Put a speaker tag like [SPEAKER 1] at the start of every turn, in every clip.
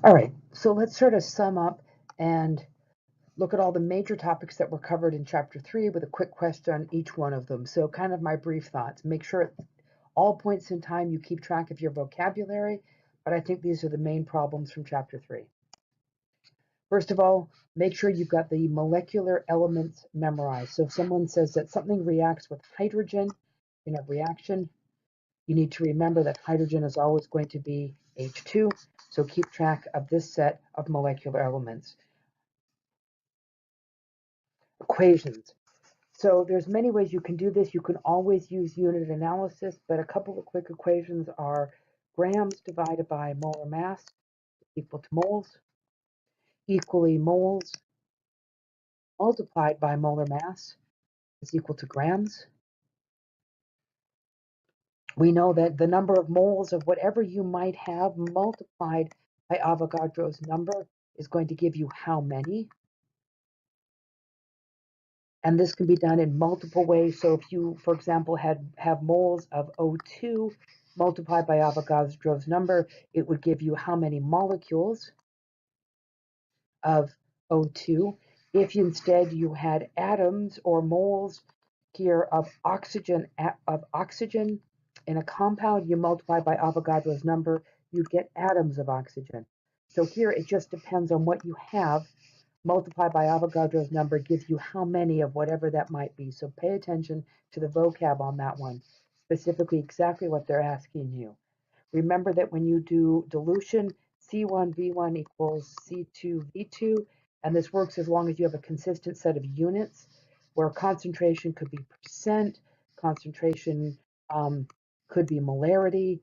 [SPEAKER 1] All right, so let's sort of sum up and look at all the major topics that were covered in Chapter 3 with a quick question on each one of them. So kind of my brief thoughts. Make sure at all points in time you keep track of your vocabulary, but I think these are the main problems from Chapter 3. First of all, make sure you've got the molecular elements memorized. So if someone says that something reacts with hydrogen in a reaction, you need to remember that hydrogen is always going to be H2, so keep track of this set of molecular elements. Equations. So there's many ways you can do this. You can always use unit analysis, but a couple of quick equations are grams divided by molar mass equal to moles, equally moles multiplied by molar mass is equal to grams. We know that the number of moles of whatever you might have multiplied by Avogadro's number is going to give you how many. And this can be done in multiple ways. So if you, for example, have moles of O2 multiplied by Avogadro's number, it would give you how many molecules of O2. If instead you had atoms or moles here of oxygen in a compound, you multiply by Avogadro's number, you get atoms of oxygen. So here it just depends on what you have. Multiplied by Avogadro's number gives you how many of whatever that might be. So pay attention to the vocab on that one, specifically exactly what they're asking you. Remember that when you do dilution, C1V1 equals C2V2, and this works as long as you have a consistent set of units, where concentration could be percent, concentration could be molarity,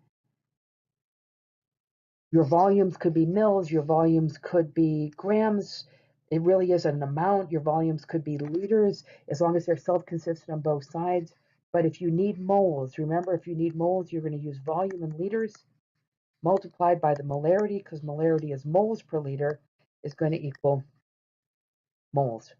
[SPEAKER 1] your volumes could be mils, your volumes could be grams. It really is an amount. Your volumes could be liters, as long as they're self-consistent on both sides. But if you need moles, remember, if you need moles, you're going to use volume in liters multiplied by the molarity, because molarity is moles per liter, is going to equal moles.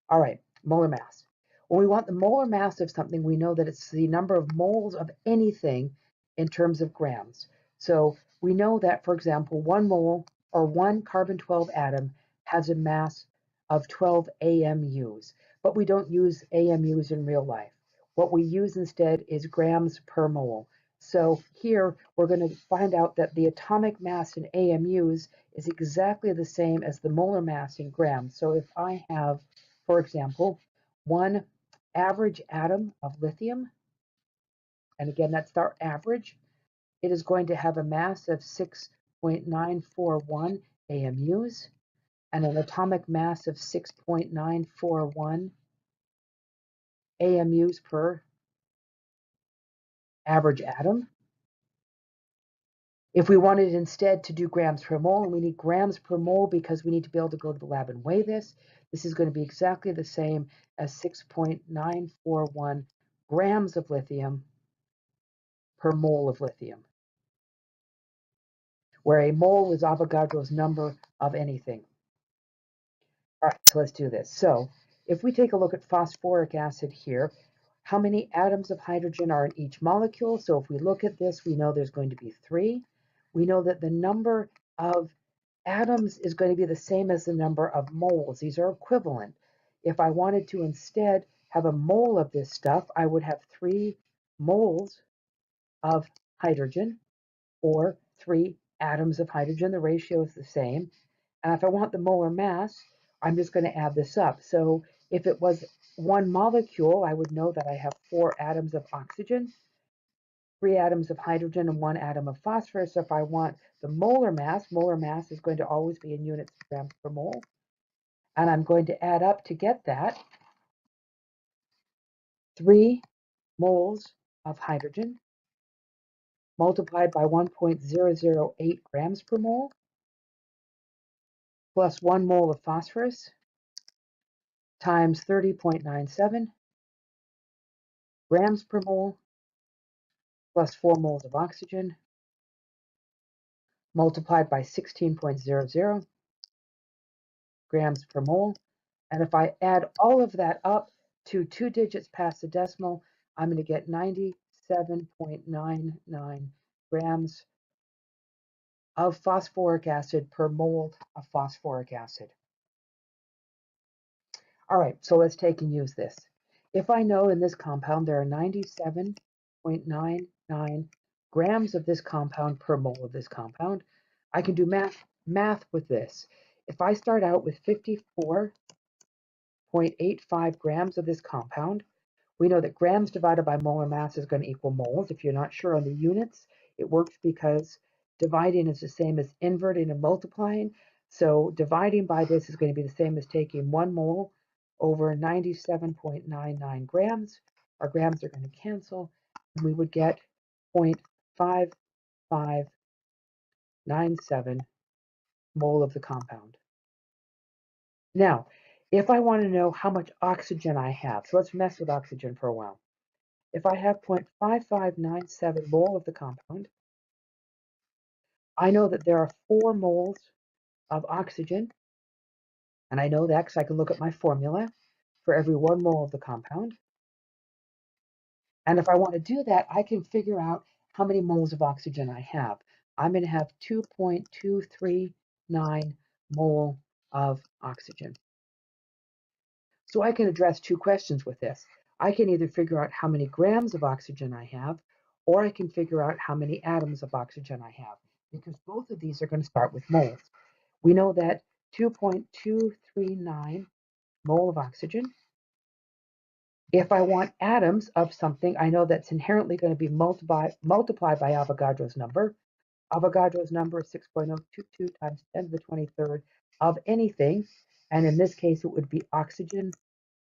[SPEAKER 1] All right, molar mass. When we want the molar mass of something, we know that it's the number of moles of anything in terms of grams. So we know that, for example, 1 mole or 1 carbon-12 atom has a mass of 12 AMUs, but we don't use AMUs in real life. What we use instead is grams per mole. So here we're going to find out that the atomic mass in AMUs is exactly the same as the molar mass in grams. So if I have, for example, one average atom of lithium, and again, that's our average, it is going to have a mass of 6.941 AMUs and an atomic mass of 6.941 AMUs per average atom. If we wanted instead to do grams per mole, and we need grams per mole because we need to be able to go to the lab and weigh this, this is going to be exactly the same as 6.941 grams of lithium per mole of lithium, where a mole is Avogadro's number of anything. All right, so let's do this. So if we take a look at phosphoric acid here, how many atoms of hydrogen are in each molecule? So if we look at this, we know there's going to be 3. We know that the number of atoms is going to be the same as the number of moles. These are equivalent. If I wanted to instead have a mole of this stuff, I would have 3 moles of hydrogen, or 3 atoms of hydrogen. The ratio is the same. And if I want the molar mass, I'm just going to add this up. So if it was 1 molecule, I would know that I have 4 atoms of oxygen, 3 atoms of hydrogen, and 1 atom of phosphorus. So if I want the molar mass is going to always be in units of grams per mole. And I'm going to add up to get that 3 moles of hydrogen multiplied by 1.008 grams per mole plus 1 mole of phosphorus times 30.97 grams per mole plus 4 moles of oxygen multiplied by 16.00 grams per mole. And if I add all of that up to 2 digits past the decimal, I'm going to get 97.99 grams of phosphoric acid per mole of phosphoric acid. All right, so let's take and use this. If I know in this compound there are 97.99 grams of this compound per mole of this compound, I can do math with this. If I start out with 54.85 grams of this compound, we know that grams divided by molar mass is going to equal moles. If you're not sure on the units, it works because dividing is the same as inverting and multiplying. So dividing by this is going to be the same as taking 1 mole over 97.99 grams. Our grams are going to cancel, and we would get 0.5597 mole of the compound. Now, if I want to know how much oxygen I have, so let's mess with oxygen for a while. If I have 0.5597 mole of the compound, I know that there are 4 moles of oxygen, and I know that because I can look at my formula for every 1 mole of the compound. And if I want to do that, I can figure out how many moles of oxygen I have. I'm going to have 2.239 mole of oxygen. So I can address 2 questions with this. I can either figure out how many grams of oxygen I have, or I can figure out how many atoms of oxygen I have, because both of these are going to start with moles. We know that 2.239 mole of oxygen. If I want atoms of something, I know that's inherently going to be multiplied by Avogadro's number. Avogadro's number is 6.022 times 10 to the 23rd of anything, and in this case, it would be oxygen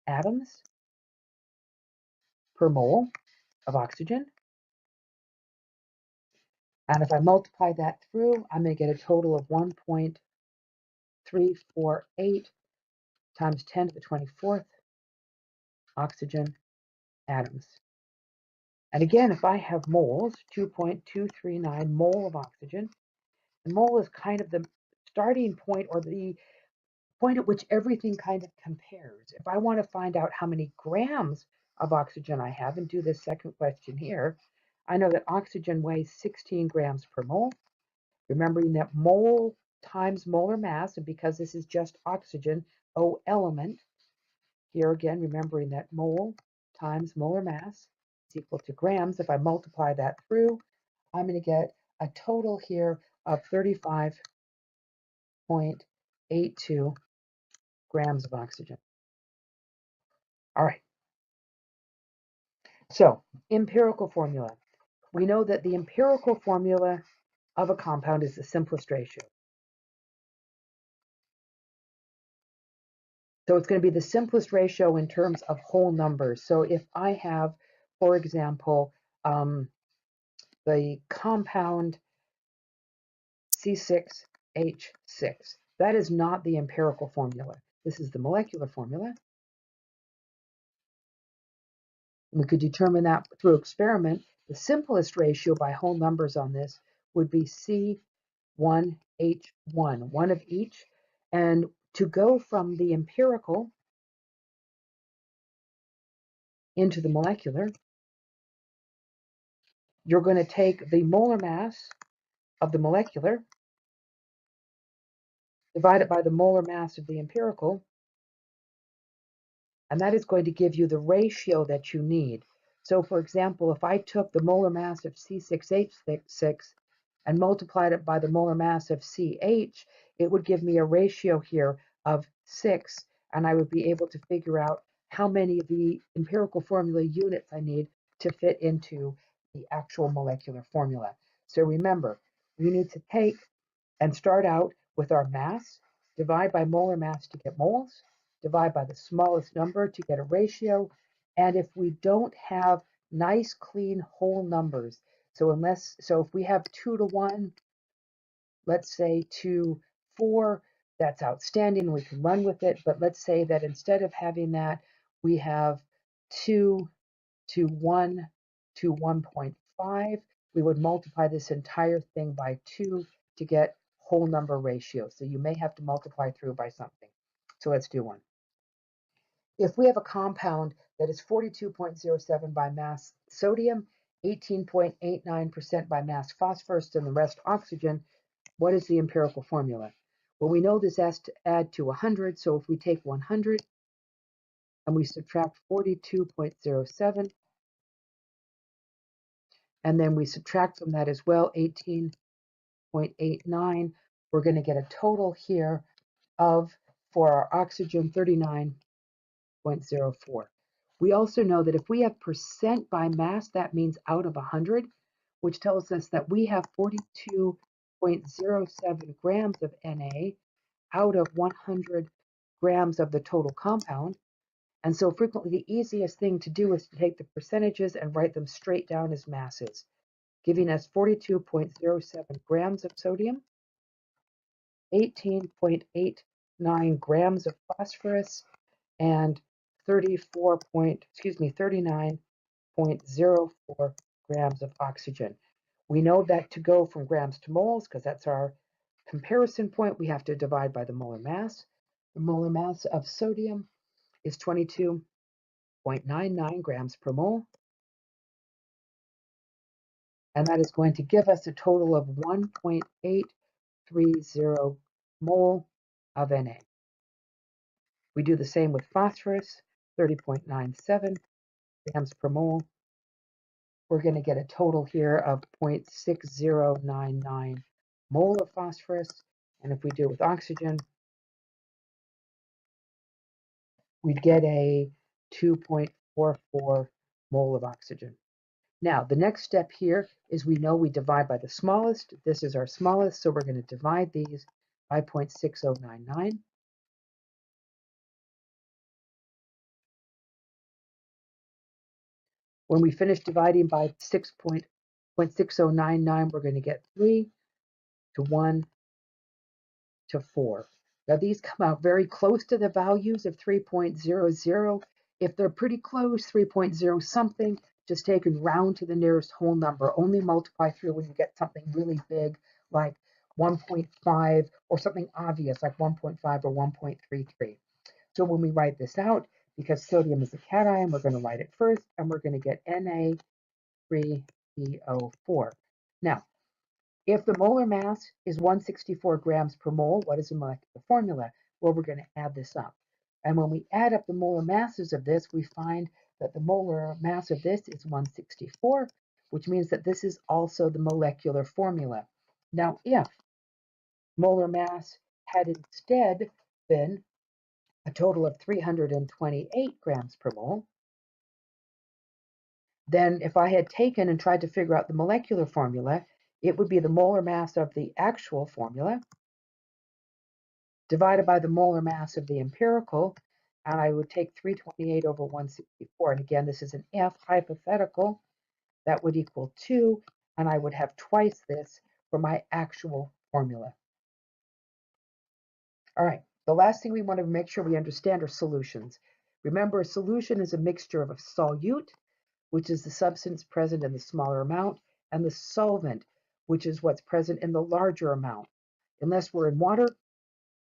[SPEAKER 1] atoms per mole of oxygen. And if I multiply that through, I'm going to get a total of 1.348 times 10 to the 24th oxygen atoms. And again, if I have moles, 2.239 mole of oxygen, and mole is kind of the starting point or the point at which everything kind of compares. If I want to find out how many grams of oxygen I have and do this second question here, I know that oxygen weighs 16 grams per mole. Remembering that mole times molar mass, and because this is just oxygen, O element, here again, remembering that mole times molar mass is equal to grams. If I multiply that through, I'm going to get a total here of 35.82 grams of oxygen. All right. So, empirical formula. We know that the empirical formula of a compound is the simplest ratio. So it's going to be the simplest ratio in terms of whole numbers. So if I have, for example, the compound C6H6, that is not the empirical formula. This is the molecular formula. We could determine that through experiment. The simplest ratio by whole numbers on this would be C1H1, one of each. And to go from the empirical into the molecular, you're going to take the molar mass of the molecular, divide it by the molar mass of the empirical, and that is going to give you the ratio that you need. So for example, if I took the molar mass of C6H6 and multiplied it by the molar mass of CH, it would give me a ratio here of 6, and I would be able to figure out how many of the empirical formula units I need to fit into the actual molecular formula. So remember, we need to take and start out with our mass, divide by molar mass to get moles, divide by the smallest number to get a ratio, and if we don't have nice clean whole numbers, so if we have 2 to 1, let's say 2, 4, that's outstanding, we can run with it, but let's say that instead of having that, we have 2 to 1 to 1.5, we would multiply this entire thing by 2 to get whole number ratio. So you may have to multiply through by something. So let's do one. If we have a compound that is 42.07 by mass sodium, 18.89% by mass phosphorus, and the rest oxygen, What is the empirical formula? Well, we know this has to add to 100, so if we take 100 and we subtract 42.07, and then we subtract from that as well 18.89, we're going to get a total here of, for our oxygen, 39.04. We also know that if we have percent by mass, that means out of 100, which tells us that we have 42.07 grams of Na out of 100 grams of the total compound. And so frequently the easiest thing to do is to take the percentages and write them straight down as masses, giving us 42.07 grams of sodium, 18.89 grams of phosphorus, and 39.04 grams of oxygen. We know that to go from grams to moles, because that's our comparison point, we have to divide by the molar mass. The molar mass of sodium is 22.99 grams per mole, and that is going to give us a total of 1.830 mole of Na. We do the same with phosphorus, 30.97 grams per mole. We're going to get a total here of 0.6099 mole of phosphorus. And if we do it with oxygen, we'd get a 2.44 mole of oxygen. Now, the next step here is we know we divide by the smallest. This is our smallest, so we're going to divide these by 0.6099. When we finish dividing by 0.6099, we're going to get 3 to 1 to 4. Now these come out very close to the values of 3.00. If they're pretty close, 3.0 something, just take and round to the nearest whole number. Only multiply through when you get something really big like 1.5 or something obvious like 1.5 or 1.33. So when we write this out, because sodium is a cation, we're going to write it first, and we're going to get Na3PO4. Now, if the molar mass is 164 grams per mole, what is the molecular formula? Well, we're going to add this up. And when we add up the molar masses of this, we find that the molar mass of this is 164, which means that this is also the molecular formula. Now, if molar mass had instead been a total of 328 grams per mole, then if I had taken and tried to figure out the molecular formula, it would be the molar mass of the actual formula divided by the molar mass of the empirical, and I would take 328 over 164. And again, this is an F hypothetical. That would equal 2, and I would have twice this for my actual formula. All right, the last thing we want to make sure we understand are solutions. Remember, a solution is a mixture of a solute, which is the substance present in the smaller amount, and the solvent, which is what's present in the larger amount. Unless we're in water,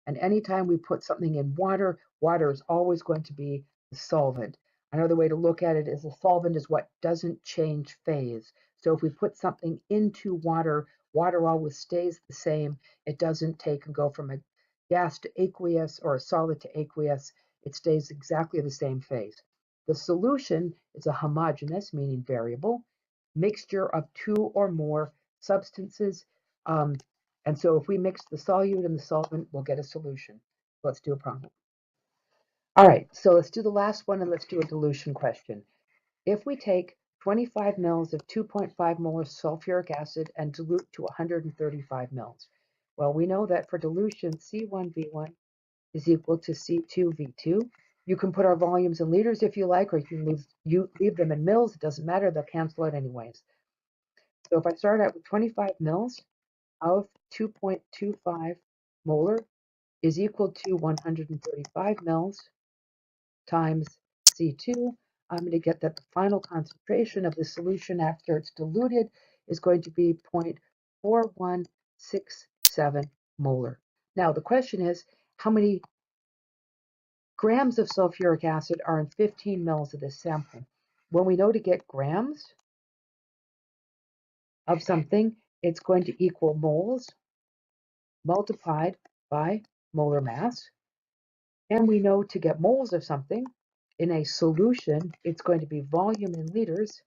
[SPEAKER 1] and anytime we put something in water, water is always going to be the solvent. Another way to look at it is a solvent is what doesn't change phase. So if we put something into water, water always stays the same. It doesn't take and go from a gas to aqueous or a solid to aqueous. It stays exactly the same phase. The solution is a homogeneous, meaning variable, mixture of two or more substances. And so if we mix the solute and the solvent, we'll get a solution. Let's do a problem. All right, so let's do the last one and let's do a dilution question. If we take 25 mils of 2.5 molar sulfuric acid and dilute to 135 mils, well, we know that for dilution, C1V1 is equal to C2V2. You can put our volumes in liters if you like, or you can leave them in mils. It doesn't matter. They'll cancel out anyways. So if I start out with 25 mils of 2.25 molar is equal to 135 mils times C2, I'm going to get that the final concentration of the solution after it's diluted is going to be 0.4167 molar. Now the question is, how many grams of sulfuric acid are in 15 mils of this sample? When we know to get grams of something, it's going to equal moles multiplied by molar mass. And we know to get moles of something in a solution, it's going to be volume in liters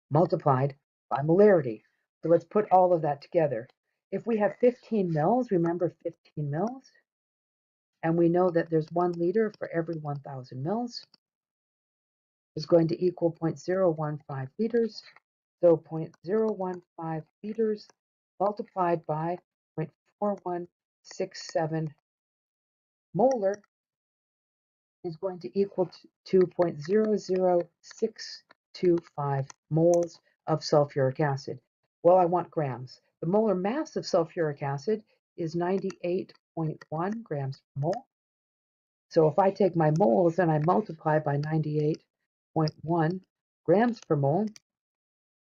[SPEAKER 1] multiplied by molarity. So let's put all of that together. If we have 15 mils, remember 15 mils, and we know that there's 1 liter for every 1,000 mils, is going to equal 0.015 liters. So 0.015 liters multiplied by 0.4167 molar is going to equal to 0.00625 moles of sulfuric acid. Well, I want grams. The molar mass of sulfuric acid is 98.1 grams per mole. So if I take my moles and I multiply by 98.1 grams per mole,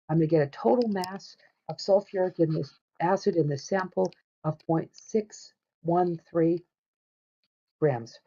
[SPEAKER 1] I'm going to get a total mass of sulfuric acid in the sample of 0.613 grams.